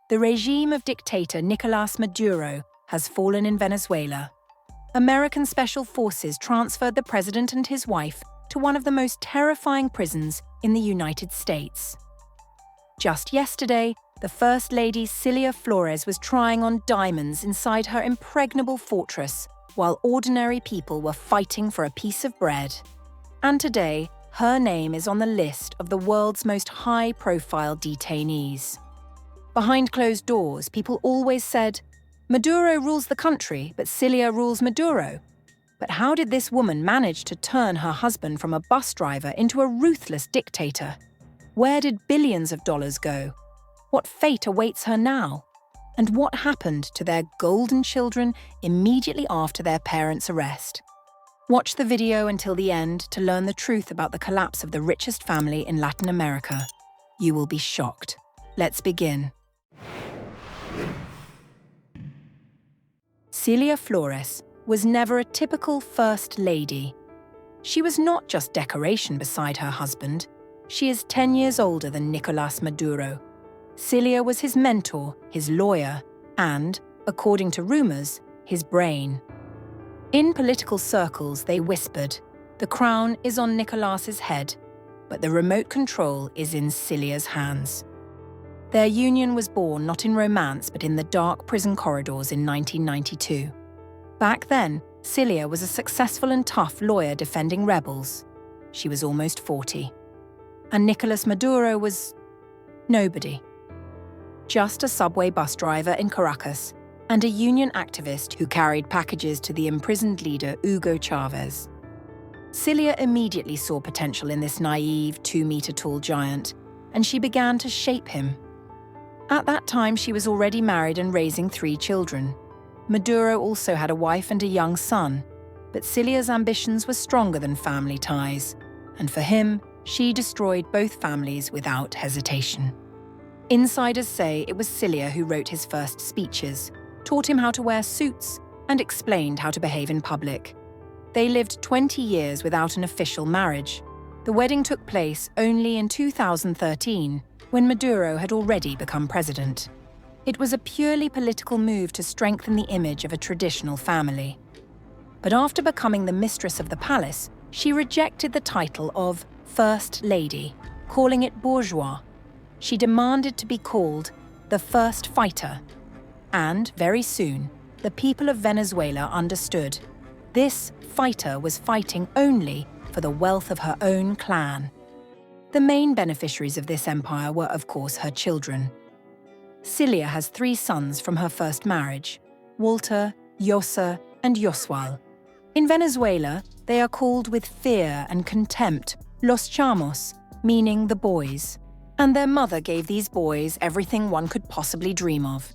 The regime of dictator Nicolás Maduro has fallen in Venezuela. American special forces transferred the president and his wife to one of the most terrifying prisons in the United States. Just yesterday, the First Lady Cilia Flores was trying on diamonds inside her impregnable fortress, while ordinary people were fighting for a piece of bread. And today, her name is on the list of the world's most high-profile detainees. Behind closed doors, people always said, "Maduro rules the country, but Cilia rules Maduro." But how did this woman manage to turn her husband from a bus driver into a ruthless dictator? Where did billions of dollars go? What fate awaits her now? And what happened to their golden children immediately after their parents' arrest? Watch the video until the end to learn the truth about the collapse of the richest family in Latin America. You will be shocked. Let's begin. Cilia Flores was never a typical First Lady. She was not just decoration beside her husband. She is 10 years older than Nicolás Maduro. Cilia was his mentor, his lawyer, and, according to rumors, his brain. In political circles, they whispered, "The crown is on Nicolás's head, but the remote control is in Cilia's hands." Their union was born not in romance but in the dark prison corridors in 1992. Back then, Cilia was a successful and tough lawyer defending rebels. She was almost 40. And Nicolás Maduro was nobody. Just a subway bus driver in Caracas and a union activist who carried packages to the imprisoned leader Hugo Chavez. Cilia immediately saw potential in this naive, 2-meter-tall giant, and she began to shape him. At that time, she was already married and raising 3 children. Maduro also had a wife and a young son, but Cilia's ambitions were stronger than family ties, and for him, she destroyed both families without hesitation. Insiders say it was Cilia who wrote his first speeches, taught him how to wear suits, and explained how to behave in public. They lived 20 years without an official marriage. The wedding took place only in 2013, when Maduro had already become president. It was a purely political move to strengthen the image of a traditional family. But after becoming the mistress of the palace, she rejected the title of First Lady, calling it bourgeois. She demanded to be called the First Fighter. And, very soon, the people of Venezuela understood. This fighter was fighting only for the wealth of her own clan. The main beneficiaries of this empire were, of course, her children. Cilia has 3 sons from her first marriage, Walter, Yosa, and Yosual. In Venezuela, they are called with fear and contempt Los Chamos, meaning the boys. And their mother gave these boys everything one could possibly dream of.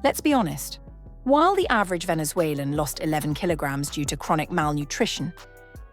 Let's be honest. While the average Venezuelan lost 11 kilograms due to chronic malnutrition,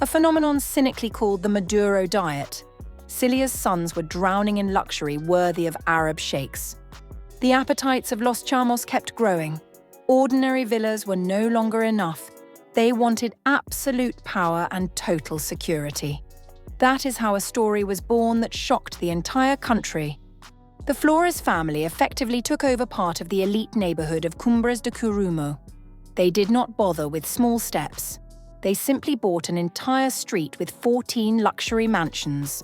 a phenomenon cynically called the Maduro diet, Cilia's sons were drowning in luxury worthy of Arab sheikhs. The appetites of Los Chamos kept growing. Ordinary villas were no longer enough. They wanted absolute power and total security. That is how a story was born that shocked the entire country. The Flores family effectively took over part of the elite neighborhood of Cumbres de Curumo. They did not bother with small steps. They simply bought an entire street with 14 luxury mansions.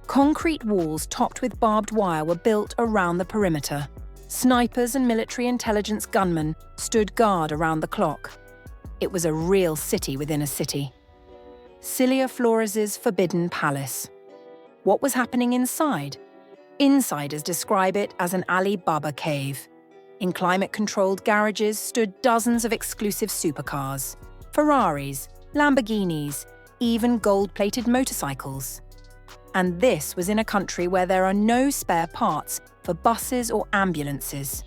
Concrete walls topped with barbed wire were built around the perimeter. Snipers and military intelligence gunmen stood guard around the clock. It was a real city within a city. Cilia Flores's Forbidden Palace. What was happening inside? Insiders describe it as an Ali Baba cave. In climate-controlled garages stood dozens of exclusive supercars, Ferraris, Lamborghinis, even gold-plated motorcycles. And this was in a country where there are no spare parts for buses or ambulances.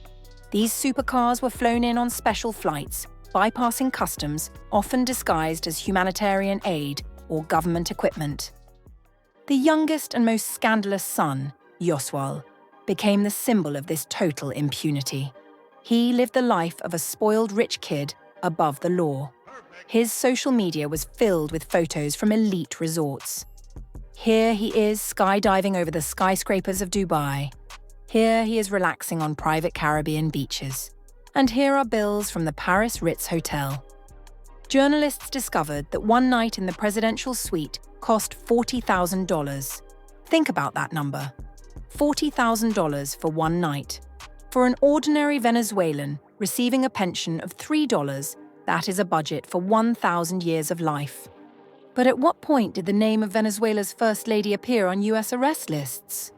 These supercars were flown in on special flights, bypassing customs, often disguised as humanitarian aid or government equipment. The youngest and most scandalous son, Yosual, became the symbol of this total impunity. He lived the life of a spoiled rich kid above the law. His social media was filled with photos from elite resorts. Here he is skydiving over the skyscrapers of Dubai. Here he is relaxing on private Caribbean beaches. And here are bills from the Paris Ritz Hotel. Journalists discovered that one night in the presidential suite cost $40,000. Think about that number. $40,000 for one night. For an ordinary Venezuelan receiving a pension of $3, that is a budget for 1,000 years of life. But at what point did the name of Venezuela's First Lady appear on US arrest lists?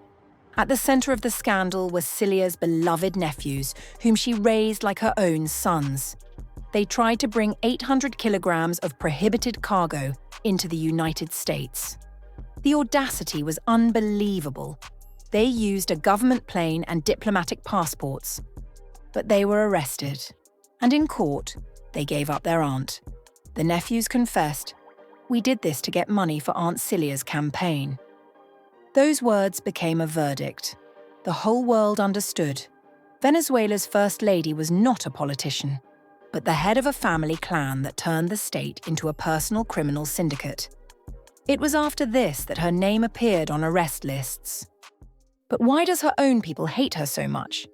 At the center of the scandal were Cilia's beloved nephews, whom she raised like her own sons. They tried to bring 800 kilograms of prohibited cargo into the United States. The audacity was unbelievable. They used a government plane and diplomatic passports. But they were arrested. And in court, they gave up their aunt. The nephews confessed, "We did this to get money for Aunt Cilia's campaign." Those words became a verdict. The whole world understood. Venezuela's First Lady was not a politician, but the head of a family clan that turned the state into a personal criminal syndicate. It was after this that her name appeared on arrest lists. But why does her own people hate her so much?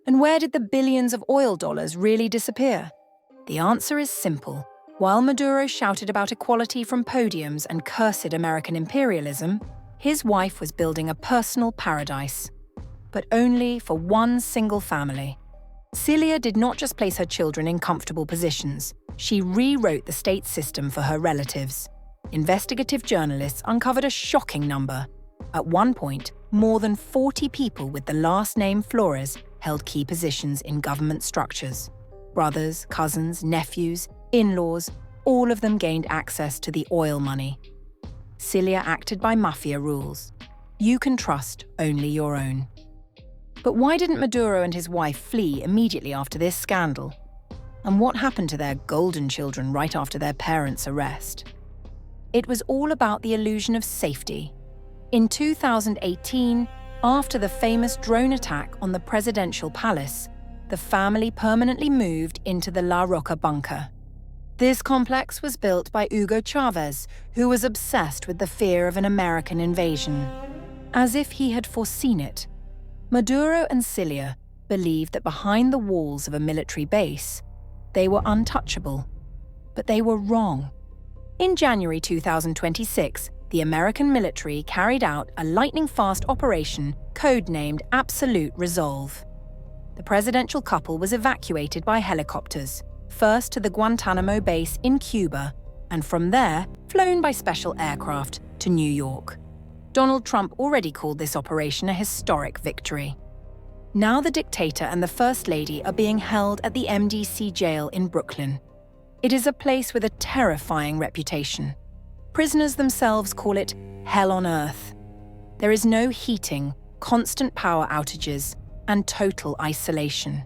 And where did the billions of oil dollars really disappear? The answer is simple. While Maduro shouted about equality from podiums and cursed American imperialism, his wife was building a personal paradise. But only for one single family. Cilia did not just place her children in comfortable positions. She rewrote the state system for her relatives. Investigative journalists uncovered a shocking number. At one point, more than 40 people with the last name Flores held key positions in government structures. Brothers, cousins, nephews, in-laws, all of them gained access to the oil money. Cilia acted by mafia rules. You can trust only your own. But why didn't Maduro and his wife flee immediately after this scandal? And what happened to their golden children right after their parents' arrest? It was all about the illusion of safety. In 2018, after the famous drone attack on the presidential palace, the family permanently moved into the La Roca bunker. This complex was built by Hugo Chavez, who was obsessed with the fear of an American invasion. As if he had foreseen it, Maduro and Cilia believed that behind the walls of a military base, they were untouchable. But they were wrong. In January 2026, the American military carried out a lightning-fast operation codenamed Absolute Resolve. The presidential couple was evacuated by helicopters, first to the Guantanamo base in Cuba, and from there, flown by special aircraft to New York. Donald Trump already called this operation a historic victory. Now the dictator and the First Lady are being held at the MDC jail in Brooklyn. It is a place with a terrifying reputation. Prisoners themselves call it hell on earth. There is no heating, constant power outages, and total isolation.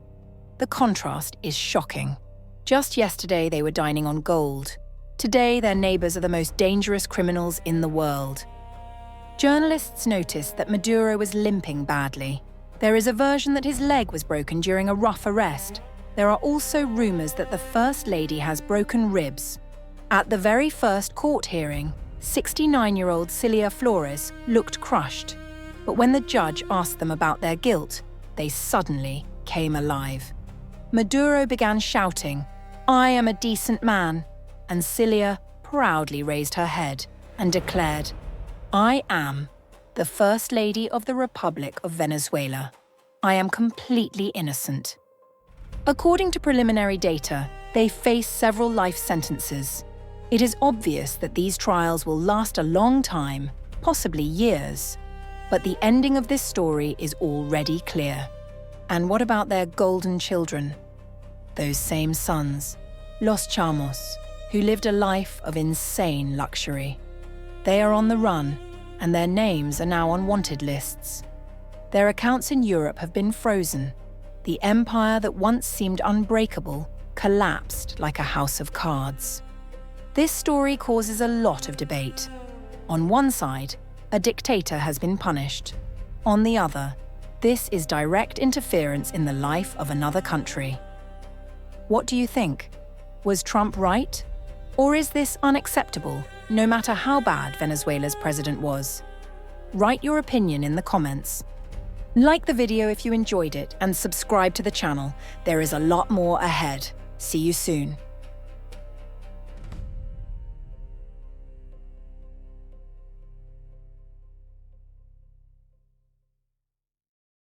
The contrast is shocking. Just yesterday they were dining on gold. Today their neighbors are the most dangerous criminals in the world. Journalists noticed that Maduro was limping badly. There is a version that his leg was broken during a rough arrest. There are also rumors that the First Lady has broken ribs. At the very first court hearing, 69-year-old Cilia Flores looked crushed. But when the judge asked them about their guilt, they suddenly came alive. Maduro began shouting, "I am a decent man," and Cilia proudly raised her head and declared, "I am the First Lady of the Republic of Venezuela. I am completely innocent." According to preliminary data, they face several life sentences. It is obvious that these trials will last a long time, possibly years. But the ending of this story is already clear. And what about their golden children? Those same sons, Los Chamos, who lived a life of insane luxury. They are on the run, and their names are now on wanted lists. Their accounts in Europe have been frozen. The empire that once seemed unbreakable collapsed like a house of cards. This story causes a lot of debate. On one side, a dictator has been punished. On the other, this is direct interference in the life of another country. What do you think? Was Trump right? Or is this unacceptable, no matter how bad Venezuela's president was? Write your opinion in the comments. Like the video if you enjoyed it and subscribe to the channel. There is a lot more ahead. See you soon.